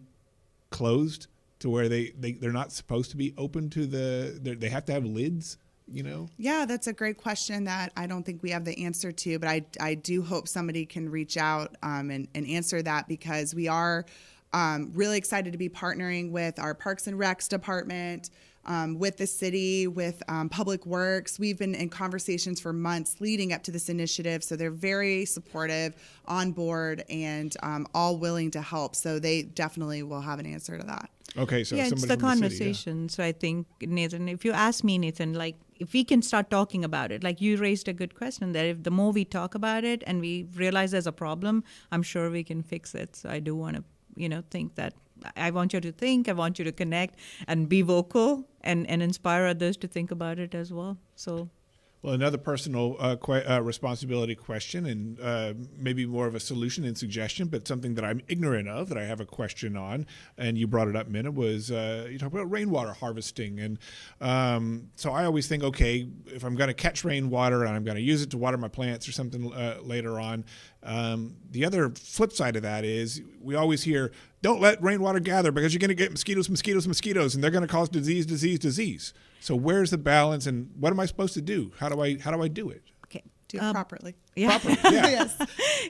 closed, to where they're not supposed to be open to they have to have lids? Yeah, that's a great question that I don't think we have the answer to, but I do hope somebody can reach out and answer that, because we are really excited to be partnering with our Parks and Recs department, with the city, with Public Works. We've been in conversations for months leading up to this initiative, so they're very supportive, on board, and all willing to help. So they definitely will have an answer to that. Okay, so it's the conversation. So I think, Nathan, if you ask me, Nathan, like, if we can start talking about it, like you raised a good question, that if the more we talk about it and we realize there's a problem, I'm sure we can fix it. So I do want to think that I want you to think, I want you to connect and be vocal and inspire others to think about it as well. So, well, another personal responsibility question, and maybe more of a solution and suggestion, but something that I'm ignorant of, that I have a question on, and you brought it up, Minna, was you talk about rainwater harvesting. And so I always think, okay, if I'm going to catch rainwater and I'm going to use it to water my plants or something later on, the other flip side of that is we always hear, don't let rainwater gather because you're going to get mosquitoes, and they're going to cause disease. So where's the balance, and what am I supposed to do? How do I do it? Okay, do it properly. Yeah. Properly, yeah. Yes.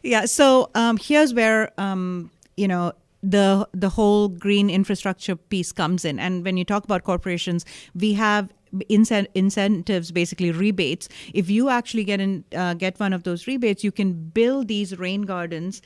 Yeah. So here's where the whole green infrastructure piece comes in, and when you talk about corporations, we have incentives, basically rebates. If you actually get one of those rebates, you can build these rain gardens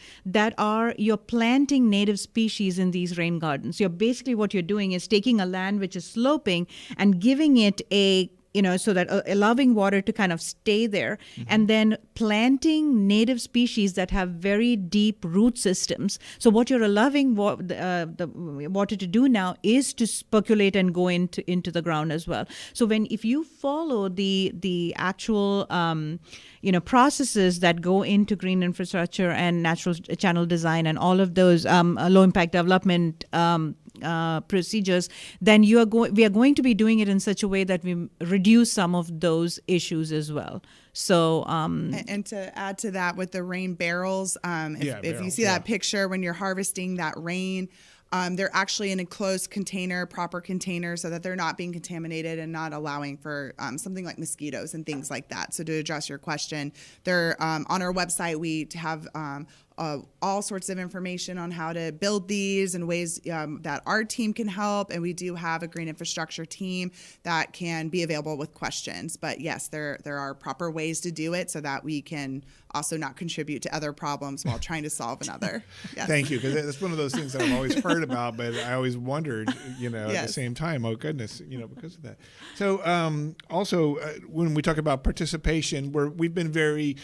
you're planting native species in these rain gardens. You're basically, what you're doing is taking a land which is sloping and giving it a so that allowing water to kind of stay there, and then planting native species that have very deep root systems. So what you're allowing the water to do now is to percolate and go into the ground as well. So if you follow the actual processes that go into green infrastructure and natural channel design and all of those low impact development procedures, then we are going to be doing it in such a way that we reduce some of those issues as well. So and to add to that, with the rain barrels, if you see that picture when you're harvesting that rain, they're actually in a closed container, proper container, so that they're not being contaminated and not allowing for something like mosquitoes and things like that. So to address your question, they're on our website. We have all sorts of information on how to build these and ways that our team can help. And we do have a green infrastructure team that can be available with questions. But yes, there are proper ways to do it so that we can also not contribute to other problems while trying to solve another. Yes. Thank you, because that's one of those things that I've always heard about, but I always wondered, at the same time, oh goodness, because of that. So also, when we talk about participation, we've been very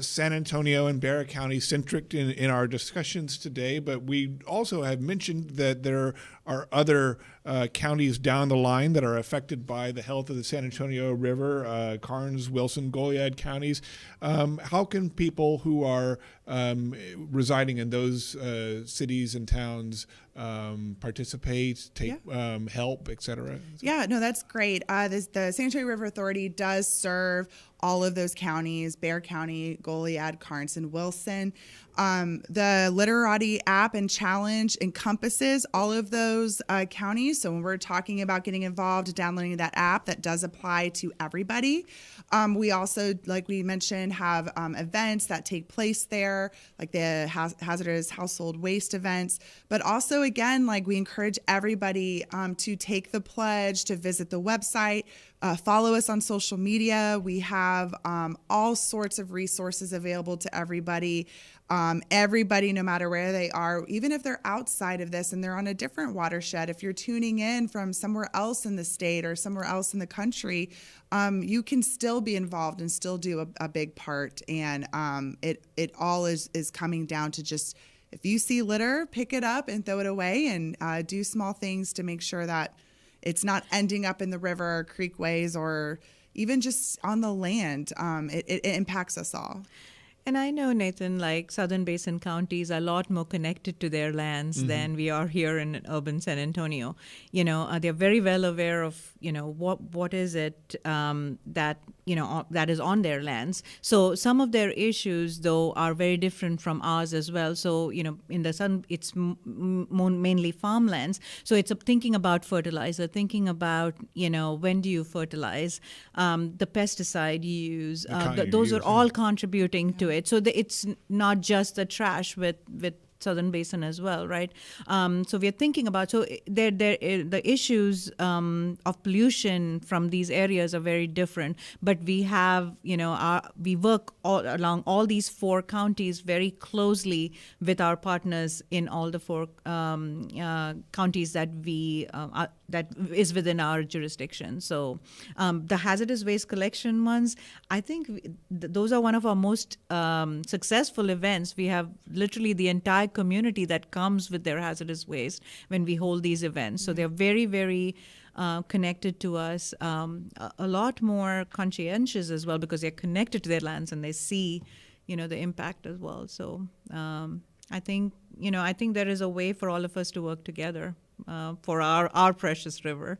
San Antonio and Barra County centric in our discussions today, but we also have mentioned that there are other counties down the line that are affected by the health of the San Antonio River, Karnes, Wilson, Goliad counties. How can people who are residing in those cities and towns participate, take help, et cetera? Yeah, no, that's great. The San Antonio River Authority does serve all of those counties: Bexar County, Goliad, Karnes, and Wilson. The Litterati app and challenge encompasses all of those counties. So when we're talking about getting involved, downloading that app, that does apply to everybody. We also, like we mentioned, have events that take place there, like the hazardous household waste events. But also, again, like we encourage everybody to take the pledge, to visit the website, follow us on social media. We have all sorts of resources available to everybody. Everybody, no matter where they are, even if they're outside of this and they're on a different watershed, if you're tuning in from somewhere else in the state or somewhere else in the country, you can still be involved and still do a big part. And it all is coming down to just, if you see litter, pick it up and throw it away, and do small things to make sure that it's not ending up in the river or creekways or even just on the land. It impacts us all. And I know, Nathan, like Southern Basin counties are a lot more connected to their lands than we are here in urban San Antonio. They're very well aware of, what is it that that is on their lands. So some of their issues, though, are very different from ours as well. So, in the sun, it's mainly farmlands. So it's thinking about fertilizer, thinking about, when do you fertilize, the pesticide you use. Those are all contributing to it. So it's not just the trash with Southern Basin as well, right? So we are thinking about, the issues of pollution from these areas are very different, but we have, we work all along all these four counties very closely with our partners in all the four counties that that is within our jurisdiction. So the hazardous waste collection ones, I think those are one of our most successful events. We have literally the entire community that comes with their hazardous waste when we hold these events. So they're very, very connected to us, a lot more conscientious as well, because they're connected to their lands and they see, the impact as well. So I think there is a way for all of us to work together for our precious river.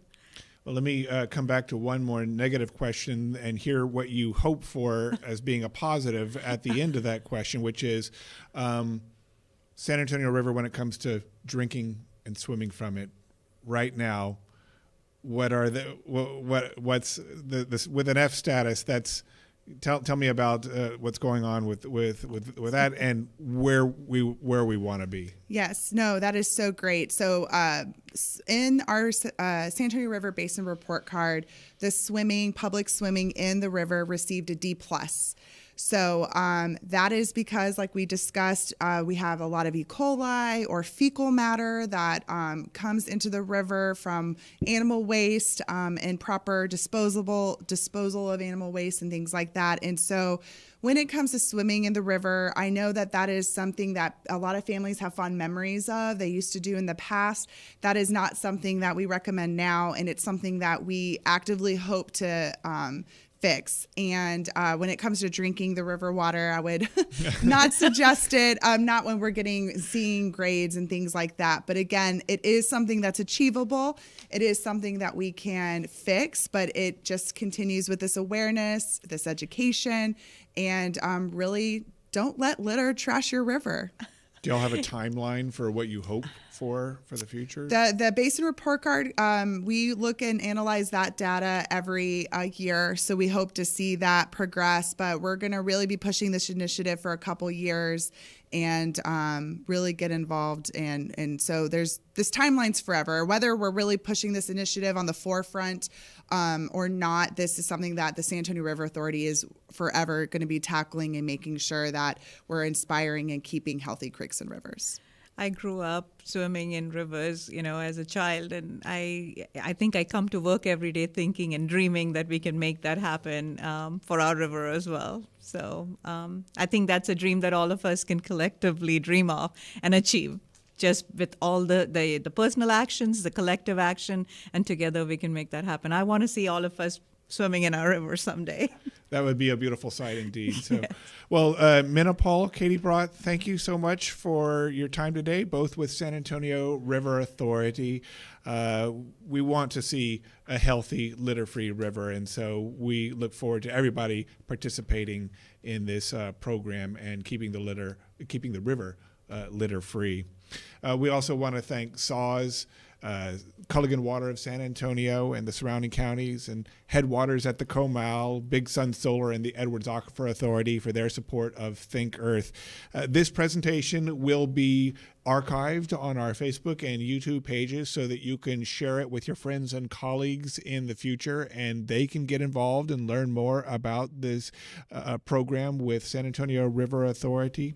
Well, let me come back to one more negative question and hear what you hope for as being a positive at the end of that question, which is San Antonio River, when it comes to drinking and swimming from it right now, what's with an F status? That's tell me about what's going on with that and where we want to be. Yes, no, that is so great. So in our San Antonio River Basin report card, the public swimming in the river received a D+. So that is because, like we discussed, we have a lot of E. coli or fecal matter that comes into the river from animal waste and proper disposal of animal waste and things like that. And so when it comes to swimming in the river, I know that that is something that a lot of families have fond memories of. They used to do in the past. That is not something that we recommend now, and it's something that we actively hope to fix. And when it comes to drinking the river water, I would not suggest it, not when we're seeing grades and things like that. But again, it is something that's achievable. It is something that we can fix, but it just continues with this awareness, this education, and really don't let litter trash your river. Do y'all have a timeline for what you hope for the future? The Basin report card, we look and analyze that data every year, so we hope to see that progress, but we're going to really be pushing this initiative for a couple years and really get involved. And so there's this timeline's forever. Whether we're really pushing this initiative on the forefront or not, this is something that the San Antonio River Authority is forever going to be tackling and making sure that we're inspiring and keeping healthy creeks and rivers. I grew up swimming in rivers, as a child, and I think I come to work every day thinking and dreaming that we can make that happen for our river as well. So I think that's a dream that all of us can collectively dream of and achieve, just with all the personal actions, the collective action, and together we can make that happen. I want to see all of us swimming in our river someday. That would be a beautiful sight indeed. So, Yes. Well, Minna, Paul, Katie Brott, thank you so much for your time today, both with San Antonio River Authority. We want to see a healthy, litter-free river, and so we look forward to everybody participating in this program and keeping the river litter-free. We also want to thank SAWS, Culligan Water of San Antonio and the surrounding counties, and Headwaters at the Comal, Big Sun Solar, and the Edwards Aquifer Authority for their support of Think Earth. This presentation will be archived on our Facebook and YouTube pages so that you can share it with your friends and colleagues in the future, and they can get involved and learn more about this program with San Antonio River Authority.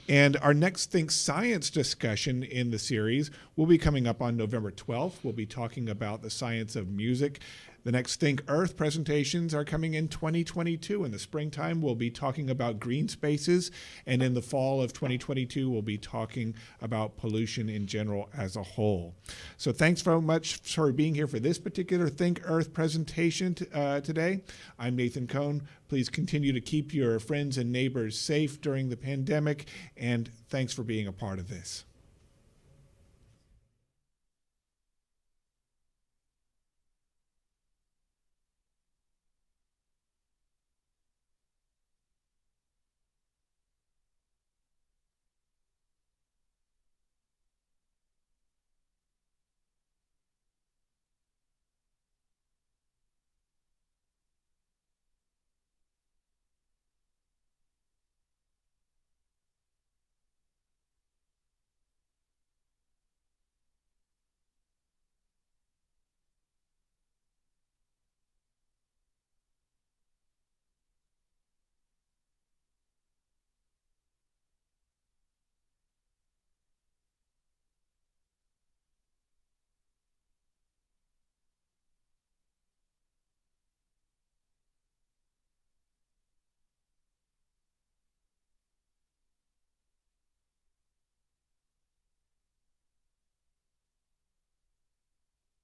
And our next Think Science discussion in the series will be coming up on November 12th. We'll be talking about the science of music. The next Think Earth presentations are coming in 2022. In the springtime, we'll be talking about green spaces, and in the fall of 2022, we'll be talking about pollution in general as a whole. So thanks very much for being here for this particular Think Earth presentation today. I'm Nathan Cohn. Please continue to keep your friends and neighbors safe during the pandemic, and thanks for being a part of this.